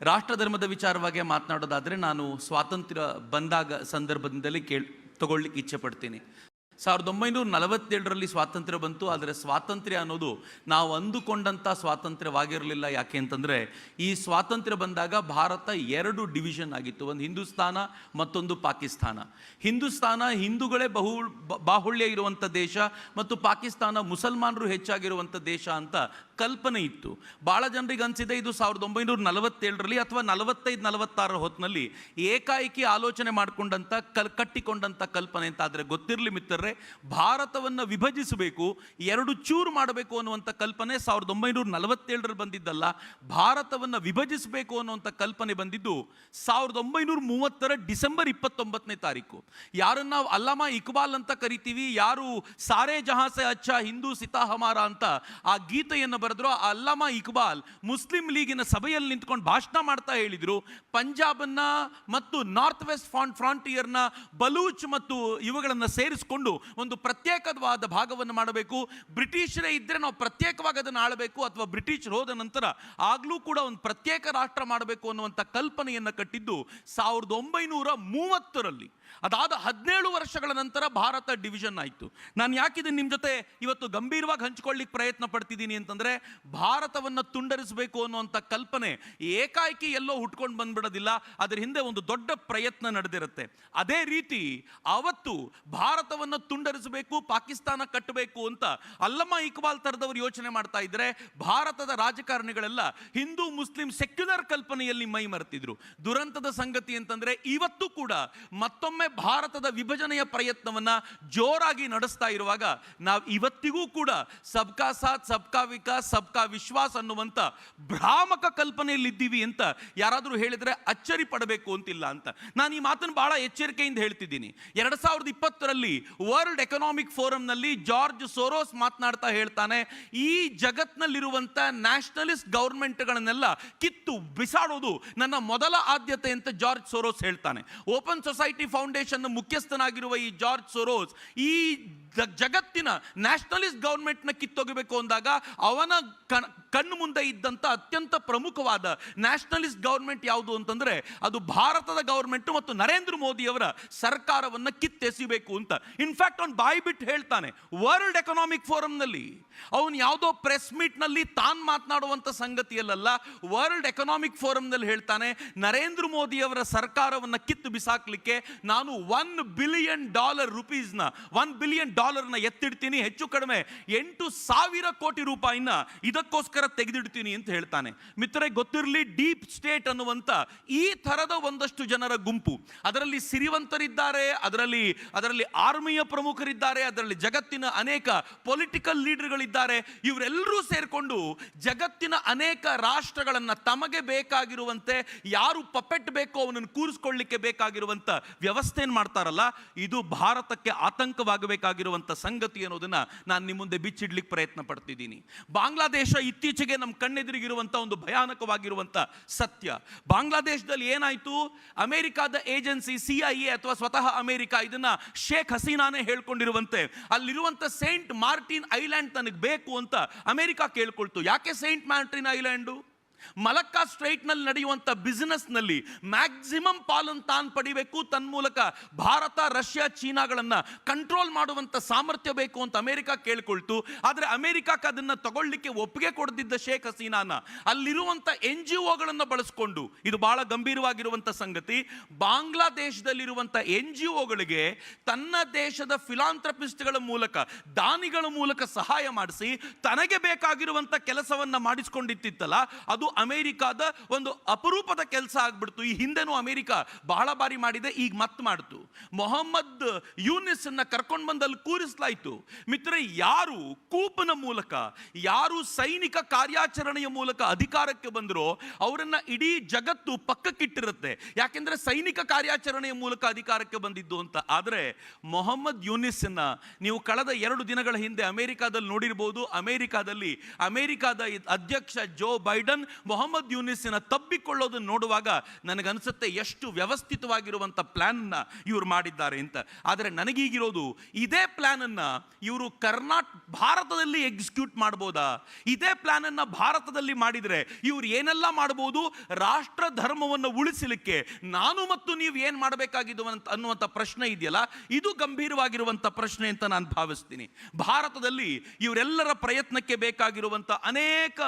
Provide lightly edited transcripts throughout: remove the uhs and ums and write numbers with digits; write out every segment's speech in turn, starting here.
ರಾಷ್ಟ್ರ ಧರ್ಮದ ವಿಚಾರವಾಗಿ ಮಾತನಾಡೋದಾದರೆ ನಾನು ಸ್ವಾತಂತ್ರ್ಯ ಬಂದಾಗ ಸಂದರ್ಭದಿಂದಲೇ ತಗೊಳ್ಳಿಕ್ಕೆ ಇಚ್ಛೆ ಪಡ್ತೀನಿ. 1947ರಲ್ಲಿ ಸ್ವಾತಂತ್ರ್ಯ ಬಂತು. ಆದರೆ ಸ್ವಾತಂತ್ರ್ಯ ಅನ್ನೋದು ನಾವು ಅಂದುಕೊಂಡಂಥ ಸ್ವಾತಂತ್ರ್ಯವಾಗಿರಲಿಲ್ಲ. ಯಾಕೆ ಅಂತಂದರೆ ಈ ಸ್ವಾತಂತ್ರ್ಯ ಬಂದಾಗ ಭಾರತ 2 ಡಿವಿಷನ್ ಆಗಿತ್ತು. ಒಂದು ಹಿಂದೂಸ್ತಾನ, ಮತ್ತೊಂದು ಪಾಕಿಸ್ತಾನ. ಹಿಂದೂಸ್ತಾನ ಹಿಂದೂಗಳೇ ಬಾಹುಳ್ಯ ಇರುವಂಥ ದೇಶ ಮತ್ತು ಪಾಕಿಸ್ತಾನ ಮುಸಲ್ಮಾನರು ಹೆಚ್ಚಾಗಿರುವಂಥ ದೇಶ ಅಂತ ಕಲ್ಪನೆ ಇತ್ತು. ಭಾಳ ಜನರಿಗೆ ಅನಿಸಿದೆ ಇದು 1947ರಲ್ಲಿ ಅಥವಾ 45-46 ಹೊತ್ತಿನಲ್ಲಿ ಏಕಾಏಕಿ ಆಲೋಚನೆ ಮಾಡಿಕೊಂಡಂಥ ಕಟ್ಟಿಕೊಂಡಂಥ ಕಲ್ಪನೆ ಅಂತ. ಆದರೆ ಗೊತ್ತಿರಲಿ ಮಿತ್ರರೇ, ಭಾರತವನ್ನು ವಿಭಜಿಸಬೇಕು, 2 ಚೂರು ಮಾಡಬೇಕು ಅನ್ನುವಂಥ ಕಲ್ಪನೆ 1947ರಲ್ಲಿ ಬಂದಿದ್ದಲ್ಲ. ಭಾರತವನ್ನು ವಿಭಜಿಸಬೇಕು ಅನ್ನುವಂಥ ಕಲ್ಪನೆ ಬಂದಿದ್ದು 1930ರ ಡಿಸೆಂಬರ್ 29ನೇ ತಾರೀಕು. ಯಾರನ್ನು ನಾವು ಅಲ್ಲಾಮಾ ಇಕ್ಬಾಲ್ ಅಂತ ಕರಿತೀವಿ, ಯಾರು ಸಾರೇ ಜಹಾಂ ಸೆ ಅಚ್ಚಾ ಹಿಂದೂ ಸಿತಾ ಹಮಾರ ಅಂತ ಆ ಗೀತೆಯನ್ನು ಬರೆದ್ರು, ಆ ಅಲ್ಲಾಮಾ ಇಕ್ಬಾಲ್ ಮುಸ್ಲಿಂ ಲೀಗಿನ ಸಭೆಯಲ್ಲಿ ನಿಂತ್ಕೊಂಡು ಭಾಷಣ ಮಾಡ್ತಾ ಹೇಳಿದ್ರು, ಪಂಜಾಬನ್ನ ಮತ್ತು ನಾರ್ತ್ ವೆಸ್ಟ್ ಫ್ರಾಂಟಿಯರ್ನ ಬಲೂಚ್ ಮತ್ತು ಇವುಗಳನ್ನು ಸೇರಿಸಿಕೊಂಡು ಒಂದು ಪ್ರತ್ಯೇಕವಾದ ಭಾಗವನ್ನು ಮಾಡಬೇಕು. ಬ್ರಿಟಿಷರೇ ಇದ್ದರೆ ನಾವು ಪ್ರತ್ಯೇಕವಾಗಿ ಅದನ್ನು ಆಳಬೇಕು, ಅಥವಾ ಬ್ರಿಟಿಷರು ಹೋದ ನಂತರ ಆಗ್ಲೂ ಕೂಡ ಒಂದು ಪ್ರತ್ಯೇಕ ರಾಷ್ಟ್ರ ಮಾಡಬೇಕು ಅನ್ನುವಂಥ ಕಲ್ಪನೆಯನ್ನು ಕಟ್ಟಿದ್ದು 1930ರಲ್ಲಿ. ಅದಾದ 17 ವರ್ಷಗಳ ನಂತರ ಭಾರತ ಡಿವಿಷನ್ ಆಯಿತು. ನಾನು ಯಾಕಿದೆ ನಿಮ್ಮ ಜೊತೆ ಇವತ್ತು ಗಂಭೀರವಾಗಿ ಹಂಚಿಕೊಳ್ಳಿಕ್ಕೆ ಪ್ರಯತ್ನ ಪಡ್ತಿದ್ದೀನಿ ಅಂತಂದರೆ, ಭಾರತವನ್ನು ತುಂಡರಿಸಬೇಕು ಅನ್ನುವಂಥ ಕಲ್ಪನೆ ಏಕಾಏಕಿ ಎಲ್ಲೋ ಹುಟ್ಕೊಂಡು ಬಂದ್ಬಿಡೋದಿಲ್ಲ. ಅದರ ಹಿಂದೆ ಒಂದು ದೊಡ್ಡ ಪ್ರಯತ್ನ ನಡೆದಿರುತ್ತೆ. ಅದೇ ರೀತಿ ಅವತ್ತು ಭಾರತವನ್ನು ತುಂಡರಿಸಬೇಕು, ಪಾಕಿಸ್ತಾನ ಕಟ್ಟಬೇಕು ಅಂತ ಅಲ್ಲಮಾ ಇಕ್ಬಾಲ್ ಥರದವರು ಯೋಚನೆ ಮಾಡ್ತಾ ಇದ್ದರೆ, ಭಾರತದ ರಾಜಕಾರಣಿಗಳೆಲ್ಲ ಹಿಂದೂ ಮುಸ್ಲಿಂ ಸೆಕ್ಯುಲರ್ ಕಲ್ಪನೆಯಲ್ಲಿ ಮೈ ಮರೆತಿದ್ರು. ದುರಂತದ ಸಂಗತಿ ಅಂತಂದರೆ, ಇವತ್ತು ಕೂಡ ಮತ್ತೊಮ್ಮೆ ಭಾರತದ ವಿಭಜನೆಯ ಪ್ರಯತ್ನವನ್ನ ಜೋರಾಗಿ ನಡೆಸ್ತಾ ಇರುವಾಗ ನಾವು ಇವತ್ತಿಗೂ ಕೂಡ ಸಬ್ಕಾ ಸಾಥ್ ಸಬ್ಕಾ ವಿಕಾಸ್ ಸಬ್ಕಾ ವಿಶ್ವಾಸ್ ಅನ್ನುವಂಥ ಭ್ರಾಮಕ ಕಲ್ಪನೆಯಲ್ಲಿ ಇದ್ದೀವಿ ಅಂತ ಯಾರಾದರೂ ಹೇಳಿದ್ರೆ ಅಚ್ಚರಿ ಪಡಬೇಕು ಅಂತಿಲ್ಲ ಅಂತ ನಾನು ಈ ಮಾತನ್ನು ಬಹಳ ಎಚ್ಚರಿಕೆಯಿಂದ ಹೇಳ್ತಿದ್ದೀನಿ. 2020ರಲ್ಲಿ ವರ್ಲ್ಡ್ ಎಕನಾಮಿಕ್ ಫೋರಂನಲ್ಲಿ ಜಾರ್ಜ್ ಸೋರೋಸ್ ಮಾತನಾಡ್ತಾ ಹೇಳ್ತಾನೆ, ಈ ಜಗತ್ನಲ್ಲಿರುವಂಥ ನ್ಯಾಷನಲಿಸ್ಟ್ ಗವರ್ಮೆಂಟ್ಗಳನ್ನೆಲ್ಲ ಕಿತ್ತು ಬಿಸಾಡೋದು ನನ್ನ ಮೊದಲ ಆದ್ಯತೆ ಅಂತ ಜಾರ್ಜ್ ಸೋರೋಸ್ ಹೇಳ್ತಾನೆ. ಓಪನ್ ಸೊಸೈಟಿ ಫೌಂಡೇಶನ್ ಮುಖ್ಯಸ್ಥನಾಗಿರುವ ಈ ಜಾರ್ಜ್ ಸೋರೋಸ್ ಈ ಜಗತ್ತಿನ ನ್ಯಾಷನಲಿಸ್ಟ್ ಗವರ್ಮೆಂಟ್ನ ಕಿತ್ತೊಗಬೇಕು ಅಂದಾಗ ಅವನ ಕಣ್ಣು ಮುಂದೆ ಇದ್ದಂಥ ಅತ್ಯಂತ ಪ್ರಮುಖವಾದ ನ್ಯಾಷನಲಿಸ್ಟ್ ಗವರ್ಮೆಂಟ್ ಯಾವುದು ಅಂತಂದರೆ ಅದು ಭಾರತದ ಗವರ್ಮೆಂಟ್ ಮತ್ತು ನರೇಂದ್ರ ಮೋದಿಯವರ ಸರ್ಕಾರವನ್ನು ಕಿತ್ತೆಸಿಬೇಕು ಅಂತ. ಇನ್ಫ್ಯಾಕ್ಟ್ ಅವ್ನು ಬಾಯ್ಬಿಟ್ಟು ಹೇಳ್ತಾನೆ ವರ್ಲ್ಡ್ ಎಕನಾಮಿಕ್ ಫೋರಂನಲ್ಲಿ. ಅವನು ಯಾವುದೋ ಪ್ರೆಸ್ ಮೀಟ್ನಲ್ಲಿ ತಾನು ಮಾತನಾಡುವಂಥ ಸಂಗತಿಯಲ್ಲ, ವರ್ಲ್ಡ್ ಎಕನಾಮಿಕ್ ಫೋರಂನಲ್ಲಿ ಹೇಳ್ತಾನೆ, ನರೇಂದ್ರ ಮೋದಿಯವರ ಸರ್ಕಾರವನ್ನು ಕಿತ್ತು ಬಿಸಾಕಲಿಕ್ಕೆ ನಾನು $1 ಬಿಲಿಯನ್ ರೂಪೀಸ್ನ $1 ಬಿಲಿಯನ್ ಎತ್ತಿಡ್ತೀನಿ, ಹೆಚ್ಚು ಕಡಿಮೆ 8,000 ಕೋಟಿ ರೂಪಾಯಿನ ಇದಕ್ಕೋಸ್ಕರ ತೆಗೆದಿಡ್ತೀನಿ ಅಂತ ಹೇಳ್ತಾನೆ. ಮಿತ್ರರೇ, ಗೊತ್ತಿರಲಿ, ಡೀಪ್ ಸ್ಟೇಟ್ ಅನ್ನುವಂಥ ಈ ಥರದ ಒಂದಷ್ಟು ಜನರ ಗುಂಪು, ಅದರಲ್ಲಿ ಸಿರಿವಂತರಿದ್ದಾರೆ, ಅದರಲ್ಲಿ ಆರ್ಮಿಯ ಪ್ರಮುಖರಿದ್ದಾರೆ, ಅದರಲ್ಲಿ ಜಗತ್ತಿನ ಅನೇಕ ಪೊಲಿಟಿಕಲ್ ಲೀಡರ್ಗಳಿದ್ದಾರೆ. ಇವರೆಲ್ಲರೂ ಸೇರಿಕೊಂಡು ಜಗತ್ತಿನ ಅನೇಕ ರಾಷ್ಟ್ರಗಳನ್ನು ತಮಗೆ ಬೇಕಾಗಿರುವಂತೆ ಯಾರು ಪಪೆಟ್ ಬೇಕೋ ಅವನನ್ನು ಕೂರಿಸ್ಕೊಳ್ಳಿಕ್ಕೆ ಬೇಕಾಗಿರುವಂಥ ವ್ಯವಸ್ಥೆಯನ್ನು ಮಾಡ್ತಾರಲ್ಲ, ಇದು ಭಾರತಕ್ಕೆ ಆತಂಕವಾಗಬೇಕಾಗಿರುವಂಥ ಸಂಗತಿ ಅನ್ನೋದನ್ನ ನಾನು ನಿಮ್ಮ ಮುಂದೆ ಬಿಚ್ಚಿಡ್ಲಿಕ್ಕೆ ಪ್ರಯತ್ನ ಪಡ್ತಿದ್ದೀನಿ. ಬಾಂಗ್ಲಾದೇಶ ಇತ್ತೀಚೆಗೆ ನಮ್ಮ ಕಣ್ಣೆದುರಿಗಿರುವಂಥ ಒಂದು ಭಯಾನಕವಾಗಿರುವಂಥ ಸತ್ಯ. ಬಾಂಗ್ಲಾದೇಶದಲ್ಲಿ ಏನಾಯಿತು, ಅಮೆರಿಕಾದ ಏಜೆನ್ಸಿ CIA ಅಥವಾ ಸ್ವತಃ ಅಮೆರಿಕ ಇದನ್ನ ಶೇಖ್ ಹಸೀನಾನೇ ಹೇಳ್ಕೊಂಡಿರುವಂತೆ ಅಲ್ಲಿರುವಂಥ ಸೇಂಟ್ ಮಾರ್ಟಿನ್ ಐಲ್ಯಾಂಡ್ ತನಗೆ ಬೇಕು ಅಂತ ಅಮೆರಿಕ ಕೇಳ್ಕೊಳ್ತು. ಯಾಕೆ ಸೇಂಟ್ ಮಾರ್ಟಿನ್ ಐಲ್ಯಾಂಡು? ಮಲಕ್ಕಾ ಸ್ಟ್ರೈಟ್ನಲ್ಲಿ ನಡೆಯುವಂಥ ಬಿಸಿನೆಸ್ನಲ್ಲಿ ಮ್ಯಾಕ್ಸಿಮಮ್ ಪಾಲನ್ನು ತಾನು ಪಡಿಬೇಕು, ತನ್ಮೂಲಕ ಭಾರತ, ರಷ್ಯಾ, ಚೀನಾಗಳನ್ನು ಕಂಟ್ರೋಲ್ ಮಾಡುವಂಥ ಸಾಮರ್ಥ್ಯ ಬೇಕು ಅಂತ ಅಮೆರಿಕ ಕೇಳ್ಕೊಳ್ತು. ಆದರೆ ಅಮೆರಿಕಕ್ಕೆ ಅದನ್ನು ತಗೊಳ್ಳಿಕ್ಕೆ ಒಪ್ಪಿಗೆ ಕೊಡದಿದ್ದ ಶೇಖ್ ಹಸೀನಾನ ಅಲ್ಲಿರುವಂಥ NGOಗಳನ್ನು ಬಳಸ್ಕೊಂಡು, ಇದು ಬಹಳ ಗಂಭೀರವಾಗಿರುವಂಥ ಸಂಗತಿ, ಬಾಂಗ್ಲಾದೇಶದಲ್ಲಿರುವಂಥ NGOಗಳಿಗೆ ತನ್ನ ದೇಶದ ಫಿಲಾಂಥ್ರಪಿಸ್ಟ್ಗಳ ಮೂಲಕ, ದಾನಿಗಳ ಮೂಲಕ ಸಹಾಯ ಮಾಡಿಸಿ ತನಗೆ ಬೇಕಾಗಿರುವಂಥ ಕೆಲಸವನ್ನು ಮಾಡಿಸ್ಕೊಂಡಿತ್ತಿತ್ತಲ್ಲ, ಅದು ಅಮೆರಿಕಾದ ಒಂದು ಅಪರೂಪದ ಕೆಲಸ ಆಗ್ಬಿಡ್ತು. ಈ ಹಿಂದೆನೂ ಅಮೆರಿಕ ಬಹಳ ಬಾರಿ ಮಾಡಿದೆ, ಈಗ ಮತ್ತೆ ಮಾಡ್ತು. ಮೊಹಮ್ಮದ್ ಯೂನಿಸ್ ಅನ್ನ ಕರ್ಕೊಂಡು ಬಂದಲ್ಲಿ ಕೂರಿಸಲಾಯಿತು. ಮಿತ್ರ, ಯಾರು ಕೂಪನ ಮೂಲಕ, ಯಾರು ಸೈನಿಕ ಕಾರ್ಯಾಚರಣೆಯ ಮೂಲಕ ಅಧಿಕಾರಕ್ಕೆ ಬಂದರೋ ಅವರನ್ನ ಇಡೀ ಜಗತ್ತು ಪಕ್ಕಕ್ಕಿಟ್ಟಿರುತ್ತೆ. ಯಾಕೆಂದ್ರೆ ಸೈನಿಕ ಕಾರ್ಯಾಚರಣೆಯ ಮೂಲಕ ಅಧಿಕಾರಕ್ಕೆ ಬಂದಿದ್ದು ಅಂತ. ಆದರೆ ಮೊಹಮ್ಮದ್ ಯೂನಿಸ್ ಅನ್ನ ನೀವು ಕಳೆದ 2 ದಿನಗಳ ಹಿಂದೆ ಅಮೆರಿಕಾದಲ್ಲಿ ನೋಡಿರಬಹುದು. ಅಮೆರಿಕಾದ ಅಧ್ಯಕ್ಷ ಜೋ ಬೈಡನ್ ಮೊಹಮ್ಮದ್ ಯೂನಿಸ್ನ ತಬ್ಬಿಕೊಳ್ಳೋದನ್ನು ನೋಡುವಾಗ ನನಗನ್ಸುತ್ತೆ ಎಷ್ಟು ವ್ಯವಸ್ಥಿತವಾಗಿರುವಂಥ ಪ್ಲ್ಯಾನ್ನ ಇವರು ಮಾಡಿದ್ದಾರೆ ಅಂತ. ಆದರೆ ನನಗೀಗಿರೋದು ಇದೇ ಪ್ಲ್ಯಾನನ್ನು ಇವರು ಭಾರತದಲ್ಲಿ ಎಕ್ಸಿಕ್ಯೂಟ್ ಮಾಡ್ಬೋದಾ? ಇದೇ ಪ್ಲ್ಯಾನನ್ನು ಭಾರತದಲ್ಲಿ ಮಾಡಿದರೆ ಇವರು ಏನೆಲ್ಲ ಮಾಡ್ಬೋದು? ರಾಷ್ಟ್ರ ಧರ್ಮವನ್ನು ಉಳಿಸಲಿಕ್ಕೆ ನಾನು ಮತ್ತು ನೀವು ಏನು ಮಾಡಬೇಕಾಗಿದ್ದು ಅನ್ನುವಂಥ ಪ್ರಶ್ನೆ ಇದೆಯಲ್ಲ, ಇದು ಗಂಭೀರವಾಗಿರುವಂಥ ಪ್ರಶ್ನೆ ಅಂತ ನಾನು ಭಾವಿಸ್ತೀನಿ. ಭಾರತದಲ್ಲಿ ಇವರೆಲ್ಲರ ಪ್ರಯತ್ನಕ್ಕೆ ಬೇಕಾಗಿರುವಂಥ ಅನೇಕ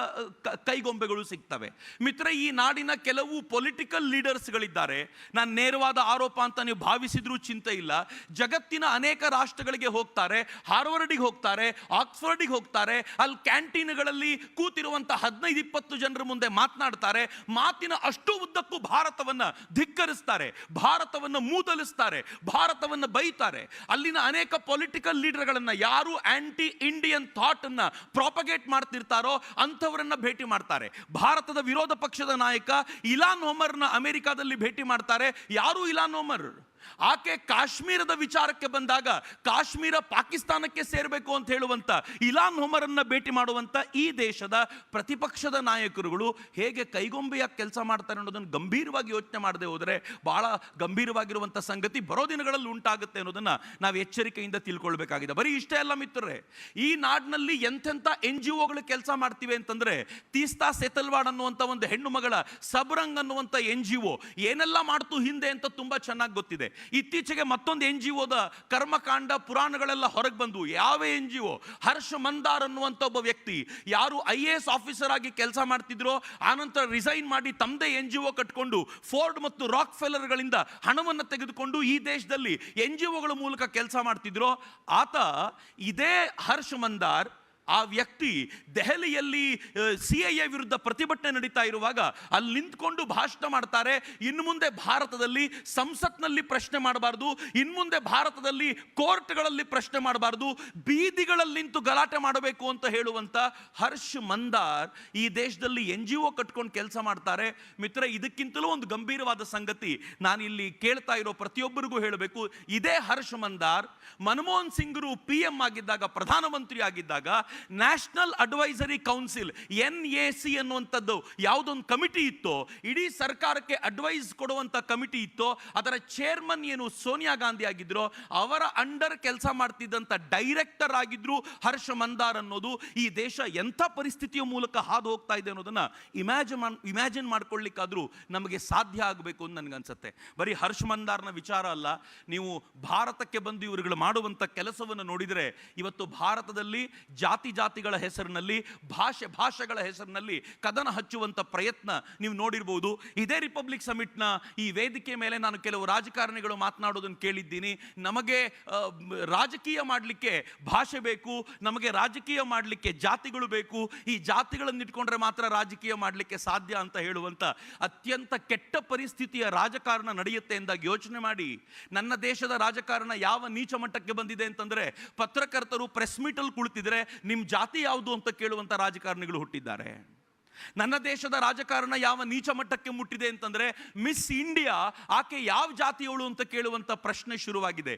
ಕೈಗೊಂಬೆಗಳು ಸಿಗ್ತವೆ. ಮಿತ್ರ, ಈ ನಾಡಿನ ಕೆಲವು ಪೊಲಿಟಿಕಲ್ ಲೀಡರ್ಸ್ಗಳಿದ್ದಾರೆ, ನಾನು ನೇರವಾದ ಆರೋಪ ಅಂತ ನೀವು ಭಾವಿಸಿದ್ರೂ ಚಿಂತೆ ಇಲ್ಲ. ಜಗತ್ತಿನ ಅನೇಕ ರಾಷ್ಟ್ರಗಳಿಗೆ ಹೋಗ್ತಾರೆ, ಹಾರ್ವರ್ಡಿಗೆ ಹೋಗ್ತಾರೆ, ಆಕ್ಸ್ಫರ್ಡಿಗೆ ಹೋಗ್ತಾರೆ, ಅಲ್ಲಿ ಕ್ಯಾಂಟೀನ್ಗಳಲ್ಲಿ ಕೂತಿರುವಂಥ 15-20 ಜನರ ಮುಂದೆ ಮಾತನಾಡ್ತಾರೆ. ಮಾತಿನ ಅಷ್ಟು ಉದ್ದಕ್ಕೂ ಭಾರತವನ್ನು ಧಿಕ್ಕರಿಸ್ತಾರೆ, ಭಾರತವನ್ನು ಮೂದಲಿಸ್ತಾರೆ, ಭಾರತವನ್ನು ಬೈತಾರೆ. ಅಲ್ಲಿನ ಅನೇಕ ಪೊಲಿಟಿಕಲ್ ಲೀಡರ್ಗಳನ್ನು ಯಾರು ಆಂಟಿ ಇಂಡಿಯನ್ ಥಾಟ್ ಅನ್ನ ಪ್ರಾಪಗೇಟ್ ಮಾಡ್ತಿರ್ತಾರೋ ಅಂಥವರನ್ನ ಭೇಟಿ ಮಾಡ್ತಾರೆ. ಭಾರತದ ವಿರೋಧ ಪಕ್ಷದ ನಾಯಕ ಇಲಾನ್ ಒಮರ್ನ ಅಮೆರಿಕಾದಲ್ಲಿ ಭೇಟಿ ಮಾಡ್ತಾರೆ. ಯಾರು ಇಲಾನ್ ಒಮರ್? ಆಕೆ ಕಾಶ್ಮೀರದ ವಿಚಾರಕ್ಕೆ ಬಂದಾಗ ಕಾಶ್ಮೀರ ಪಾಕಿಸ್ತಾನಕ್ಕೆ ಸೇರಬೇಕು ಅಂತ ಹೇಳುವಂಥ ಇಲಾನ್ ಒಮರನ್ನ ಭೇಟಿ ಮಾಡುವಂಥ ಈ ದೇಶದ ಪ್ರತಿಪಕ್ಷದ ನಾಯಕರುಗಳು ಹೇಗೆ ಕೈಗೊಂಬೆಯಾಗಿ ಕೆಲಸ ಮಾಡ್ತಾರೆ ಅನ್ನೋದನ್ನು ಗಂಭೀರವಾಗಿ ಯೋಚನೆ ಮಾಡದೆ ಹೋದರೆ ಬಹಳ ಗಂಭೀರವಾಗಿರುವಂಥ ಸಂಗತಿ ಬರೋ ದಿನಗಳಲ್ಲಿ ಉಂಟಾಗುತ್ತೆ ಅನ್ನೋದನ್ನು ನಾವು ಎಚ್ಚರಿಕೆಯಿಂದ ತಿಳ್ಕೊಳ್ಬೇಕಾಗಿದೆ. ಬರೀ ಇಷ್ಟೇ ಅಲ್ಲ ಮಿತ್ರರೇ, ಈ ನಾಡಿನಲ್ಲಿ ಎಂತೆಂಥ NGOಗಳು ಕೆಲಸ ಮಾಡ್ತಿವೆ ಅಂತಂದರೆ, ತೀಸ್ತಾ ಸೆತಲ್ವಾಡ್ ಅನ್ನುವಂಥ ಒಂದು ಹೆಣ್ಣು ಮಗಳ ಸಬ್ರಂಗ್ ಅನ್ನುವಂಥ NGO ಏನೆಲ್ಲ ಮಾಡ್ತು ಹಿಂದೆ ಅಂತ ತುಂಬ ಚೆನ್ನಾಗಿ ಗೊತ್ತಿದೆ. ಇತ್ತೀಚೆಗೆ ಮತ್ತೊಂದು NGOದ ಕರ್ಮಕಾಂಡ ಪುರಾಣಗಳೆಲ್ಲ ಹೊರಗೆ ಬಂದು, ಯಾವ NGO? ಹರ್ಷ ಮಂದಾರ್ ಅನ್ನುವಂಥ ಒಬ್ಬ ವ್ಯಕ್ತಿ ಯಾರು IAS ಆಫೀಸರ್ ಆಗಿ ಕೆಲಸ ಮಾಡ್ತಿದ್ರು, ಆನಂತರ ರಿಸೈನ್ ಮಾಡಿ ತಮ್ಮದೇ NGO ಕಟ್ಕೊಂಡು ಫೋರ್ಡ್ ಮತ್ತು ರಾಕ್ ಫೆಲ್ಲರ್ಗಳಿಂದ ಹಣವನ್ನು ತೆಗೆದುಕೊಂಡು ಈ ದೇಶದಲ್ಲಿ NGOಗಳ ಮೂಲಕ ಕೆಲಸ ಮಾಡ್ತಿದ್ರು. ಆತ ಇದೇ ಹರ್ಷ ಮಂದಾರ್, ಆ ವ್ಯಕ್ತಿ ದೆಹಲಿಯಲ್ಲಿ CIA ವಿರುದ್ಧ ಪ್ರತಿಭಟನೆ ನಡೀತಾ ಇರುವಾಗ ಅಲ್ಲಿ ನಿಂತ್ಕೊಂಡು ಭಾಷಣ ಮಾಡ್ತಾರೆ. ಇನ್ನು ಮುಂದೆ ಭಾರತದಲ್ಲಿ ಸಂಸತ್ನಲ್ಲಿ ಪ್ರಶ್ನೆ ಮಾಡಬಾರ್ದು, ಇನ್ನು ಮುಂದೆ ಭಾರತದಲ್ಲಿ ಕೋರ್ಟ್ಗಳಲ್ಲಿ ಪ್ರಶ್ನೆ ಮಾಡಬಾರ್ದು, ಬೀದಿಗಳಲ್ಲಿ ನಿಂತು ಗಲಾಟೆ ಮಾಡಬೇಕು ಅಂತ ಹೇಳುವಂಥ ಹರ್ಷ್ ಮಂದಾರ್ ಈ ದೇಶದಲ್ಲಿ NGO ಕಟ್ಕೊಂಡು ಕೆಲಸ ಮಾಡ್ತಾರೆ. ಮಿತ್ರ, ಇದಕ್ಕಿಂತಲೂ ಒಂದು ಗಂಭೀರವಾದ ಸಂಗತಿ ನಾನು ಇಲ್ಲಿ ಕೇಳ್ತಾ ಇರೋ ಪ್ರತಿಯೊಬ್ಬರಿಗೂ ಹೇಳಬೇಕು. ಇದೇ ಹರ್ಷ್ ಮಂದಾರ್ ಮನಮೋಹನ್ ಸಿಂಗ್ರು PM ಆಗಿದ್ದಾಗ, ಪ್ರಧಾನಮಂತ್ರಿ ಆಗಿದ್ದಾಗ ನ್ಯಾಷನಲ್ ಅಡ್ವೈಸರಿ ಕೌನ್ಸಿಲ್ NAC ಅನ್ನುವಂಥದ್ದು ಯಾವುದೊಂದು ಕಮಿಟಿ ಇತ್ತೋ, ಇಡೀ ಸರ್ಕಾರಕ್ಕೆ ಅಡ್ವೈಸ್ ಕೊಡುವಂಥ ಕಮಿಟಿ ಇತ್ತೋ, ಅದರ ಚೇರ್ಮನ್ ಏನು ಸೋನಿಯಾ ಗಾಂಧಿ ಆಗಿದ್ರು, ಅವರ ಅಂಡರ್ ಕೆಲಸ ಮಾಡ್ತಿದ್ದಂಥ ಡೈರೆಕ್ಟರ್ ಆಗಿದ್ರು ಹರ್ಷ ಮಂದಾರ್ ಅನ್ನೋದು. ಈ ದೇಶ ಎಂಥ ಪರಿಸ್ಥಿತಿಯ ಮೂಲಕ ಹಾದು ಹೋಗ್ತಾ ಇದೆ ಅನ್ನೋದನ್ನ ಇಮ್ಯಾಜಿನ್ ಮಾಡ್ಕೊಳ್ಳಿಕ್ಕಾದ್ರೂ ನಮಗೆ ಸಾಧ್ಯ ಆಗಬೇಕು ಅಂತ ನನಗನ್ಸುತ್ತೆ. ಬರೀ ಹರ್ಷ ಮಂದಾರ್ನ ವಿಚಾರ ಅಲ್ಲ, ನೀವು ಭಾರತಕ್ಕೆ ಬಂದು ಇವರುಗಳು ಮಾಡುವಂಥ ಕೆಲಸವನ್ನು ನೋಡಿದರೆ ಇವತ್ತು ಭಾರತದಲ್ಲಿ ಜಾತಿಗಳ ಹೆಸರಿನಲ್ಲಿ, ಭಾಷೆಗಳ ಹೆಸರಿನಲ್ಲಿ ಕದನ ಹಚ್ಚುವಂಥ ಪ್ರಯತ್ನ ನೀವು ನೋಡಿರ್ಬೋದು. ಇದೇ ರಿಪಬ್ಲಿಕ್ ಸಮಿಟ್ನ ಈ ವೇದಿಕೆ ಮೇಲೆ ನಾನು ಕೆಲವು ರಾಜಕಾರಣಿಗಳು ಮಾತನಾಡೋದನ್ನು ಕೇಳಿದ್ದೀನಿ. ನಮಗೆ ರಾಜಕೀಯ ಮಾಡಲಿಕ್ಕೆ ಭಾಷೆ ಬೇಕು, ನಮಗೆ ರಾಜಕೀಯ ಮಾಡಲಿಕ್ಕೆ ಜಾತಿಗಳು ಬೇಕು, ಈ ಜಾತಿಗಳನ್ನು ಇಟ್ಕೊಂಡ್ರೆ ಮಾತ್ರ ರಾಜಕೀಯ ಮಾಡಲಿಕ್ಕೆ ಸಾಧ್ಯ ಅಂತ ಹೇಳುವಂಥ ಅತ್ಯಂತ ಕೆಟ್ಟ ಪರಿಸ್ಥಿತಿಯ ರಾಜಕಾರಣ ನಡೆಯುತ್ತೆ ಎಂದಾಗ ಯೋಚನೆ ಮಾಡಿ. ನನ್ನ ದೇಶದ ರಾಜಕಾರಣ ಯಾವ ನೀಚ ಮಟ್ಟಕ್ಕೆ ಬಂದಿದೆ ಅಂತಂದರೆ, ಪತ್ರಕರ್ತರು ಪ್ರೆಸ್ ಮೀಟಲ್ಲಿ ಕುಳಿತಿದ್ರೆ ನಿಮ್ಮ ಜಾತಿ ಯಾವುದು ಅಂತ ಕೇಳುವಂಥ ರಾಜಕಾರಣಿಗಳು ಹುಟ್ಟಿದ್ದಾರೆ. ನನ್ನ ದೇಶದ ರಾಜಕಾರಣ ಯಾವ ನೀಚ ಮಟ್ಟಕ್ಕೆ ಮುಟ್ಟಿದೆ ಅಂತಂದ್ರೆ, ಮಿಸ್ ಇಂಡಿಯಾ ಆಕೆ ಯಾವ ಜಾತಿಯವಳು ಅಂತ ಕೇಳುವಂಥ ಪ್ರಶ್ನೆ ಶುರುವಾಗಿದೆ.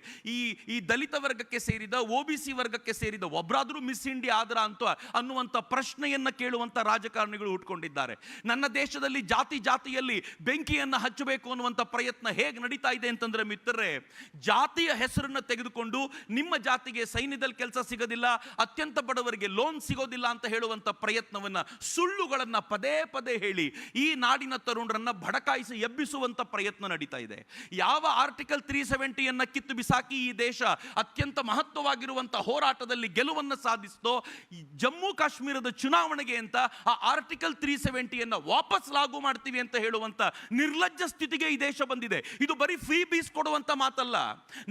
ಈ ದಲಿತ ವರ್ಗಕ್ಕೆ ಸೇರಿದ, OBC ವರ್ಗಕ್ಕೆ ಸೇರಿದ ಒಬ್ಬರಾದರೂ ಮಿಸ್ ಇಂಡಿಯಾ ಆದ್ರ ಅಂತ ಅನ್ನುವಂಥ ಪ್ರಶ್ನೆಯನ್ನು ಕೇಳುವಂಥ ರಾಜಕಾರಣಿಗಳು ಹುಟ್ಕೊಂಡಿದ್ದಾರೆ. ನನ್ನ ದೇಶದಲ್ಲಿ ಜಾತಿಯಲ್ಲಿ ಬೆಂಕಿಯನ್ನು ಹಚ್ಚಬೇಕು ಅನ್ನುವಂಥ ಪ್ರಯತ್ನ ಹೇಗೆ ನಡೀತಾ ಇದೆ ಅಂತಂದ್ರೆ ಮಿತ್ರರೇ, ಜಾತಿಯ ಹೆಸರನ್ನು ತೆಗೆದುಕೊಂಡು ನಿಮ್ಮ ಜಾತಿಗೆ ಸೈನ್ಯದಲ್ಲಿ ಕೆಲಸ ಸಿಗೋದಿಲ್ಲ, ಅತ್ಯಂತ ಬಡವರಿಗೆ ಲೋನ್ ಸಿಗೋದಿಲ್ಲ ಅಂತ ಹೇಳುವಂಥ ಪ್ರಯತ್ನವನ್ನು, ಸುಳ್ಳುಗಳನ್ನು ಪದೇ ಪದೇ ಹೇಳಿ ಈ ನಾಡಿನ ತರುಣರನ್ನ ಭಡಕಾಯಿಸಿ ಎಬ್ಬಿಸುವಂತ ಪ್ರಯತ್ನ ನಡೀತಾ ಇದೆ. ಯಾವ ಆರ್ಟಿಕಲ್ 370 ಕಿತ್ತು ಬಿಸಾಕಿ ಈ ದೇಶ ಅತ್ಯಂತ ಮಹತ್ವವಾಗಿರುವಂತಹ ಹೋರಾಟದಲ್ಲಿ ಗೆಲುವನ್ನು ಸಾಧಿಸಿತೋ, ಜಮ್ಮು ಕಾಶ್ಮೀರದ ಚುನಾವಣೆಗೆ ಅಂತ ಆ ಆರ್ಟಿಕಲ್ 370 ವಾಪಸ್ ಲಾಗು ಮಾಡ್ತೀವಿ ಅಂತ ಹೇಳುವಂತ ನಿರ್ಲಜ್ಜ ಸ್ಥಿತಿಗೆ ಈ ದೇಶ ಬಂದಿದೆ. ಇದು ಬರೀ ಫ್ರೀ ಬೀಸ್ ಕೊಡುವಂತ ಮಾತಲ್ಲ.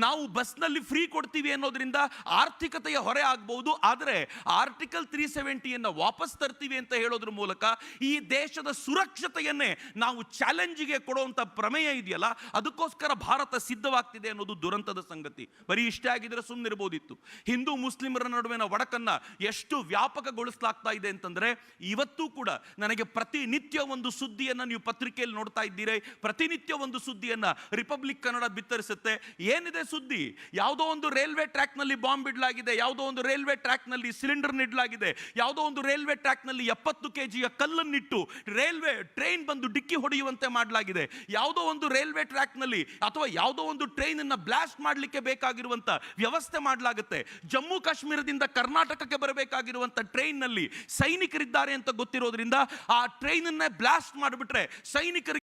ನಾವು ಬಸ್ನಲ್ಲಿ ಫ್ರೀ ಕೊಡ್ತೀವಿ ಅನ್ನೋದ್ರಿಂದ ಆರ್ಥಿಕತೆಯ ಹೊರೆ ಆಗಬಹುದು, ಆದರೆ ಆರ್ಟಿಕಲ್ 370 ವಾಪಸ್ ತರ್ತೀವಿ ಅಂತ ಹೇಳೋದ್ರ ಮೂಲಕ ಈ ದೇಶದ ಸುರಕ್ಷತೆಯನ್ನೇ ನಾವು ಚಾಲೆಂಜಿಗೆ ಕೊಡುವಂತ ಪ್ರಮೇಯ ಇದೆಯಲ್ಲ, ಅದಕ್ಕೋಸ್ಕರ ಭಾರತ ಸಿದ್ಧವಾಗ್ತಿದೆ ಅನ್ನೋದು ದುರಂತದ ಸಂಗತಿ. ಬರೀ ಇಷ್ಟೇ ಆಗಿದ್ರೆ ಸುಮ್ಮನಿರಬಹುದಿತ್ತು. ಹಿಂದೂ ಮುಸ್ಲಿಮರ ನಡುವಿನ ಒಡಕನ್ನ ಎಷ್ಟು ವ್ಯಾಪಕಗೊಳಿಸಲಾಗ್ತಾ ಇದೆ ಅಂತಂದ್ರೆ, ಇವತ್ತೂ ಕೂಡ ನನಗೆ ಪ್ರತಿನಿತ್ಯ ಒಂದು ಸುದ್ದಿಯನ್ನ ನೀವು ಪತ್ರಿಕೆಯಲ್ಲಿ ನೋಡ್ತಾ ಇದ್ದೀರಿ, ಪ್ರತಿನಿತ್ಯ ಒಂದು ಸುದ್ದಿಯನ್ನ ರಿಪಬ್ಲಿಕ್ ಕನ್ನಡ ಬಿತ್ತರಿಸುತ್ತೆ. ಏನಿದೆ ಸುದ್ದಿ? ಯಾವುದೋ ಒಂದು ರೈಲ್ವೆ ಟ್ರ್ಯಾಕ್ ನಲ್ಲಿ ಬಾಂಬ್ ಇಡಲಾಗಿದೆ, ಯಾವುದೋ ಒಂದು ರೈಲ್ವೆ ಟ್ರ್ಯಾಕ್ ನಲ್ಲಿ ಸಿಲಿಂಡರ್ ಇಡಲಾಗಿದೆ, ಯಾವುದೋ ಒಂದು ರೈಲ್ವೆ ಟ್ರ್ಯಾಕ್ ನಲ್ಲಿ 70 kg ಕಲ್ಲನ್ನಿಟ್ಟು ಟ್ರೈನ್ ಬಂದು ಡಿಕ್ಕಿ ಹೊಡೆಯುವಂತೆ ಮಾಡಲಾಗಿದೆ. ಯಾವುದೋ ಒಂದು ರೈಲ್ವೆ ಟ್ರ್ಯಾಕ್ ನಲ್ಲಿ ಅಥವಾ ಯಾವುದೋ ಒಂದು ಟ್ರೈನ್ ಅನ್ನ ಬ್ಲಾಸ್ಟ್ ಮಾಡಲಿಕ್ಕೆ ಬೇಕಾಗಿರುವಂತ ವ್ಯವಸ್ಥೆ ಮಾಡಲಾಗುತ್ತೆ. ಜಮ್ಮು ಕಾಶ್ಮೀರದಿಂದ ಕರ್ನಾಟಕಕ್ಕೆ ಬರಬೇಕಾಗಿರುವಂತ ಟ್ರೈನ್ ನಲ್ಲಿ ಸೈನಿಕರಿದ್ದಾರೆ ಅಂತ ಗೊತ್ತಿರೋದ್ರಿಂದ ಆ ಟ್ರೈನ್ ಅನ್ನ ಬ್ಲಾಸ್ಟ್ ಮಾಡಿಬಿಟ್ರೆ ಸೈನಿಕರಿಗೆ.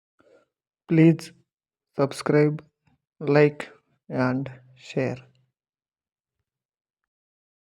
Please subscribe, like and share.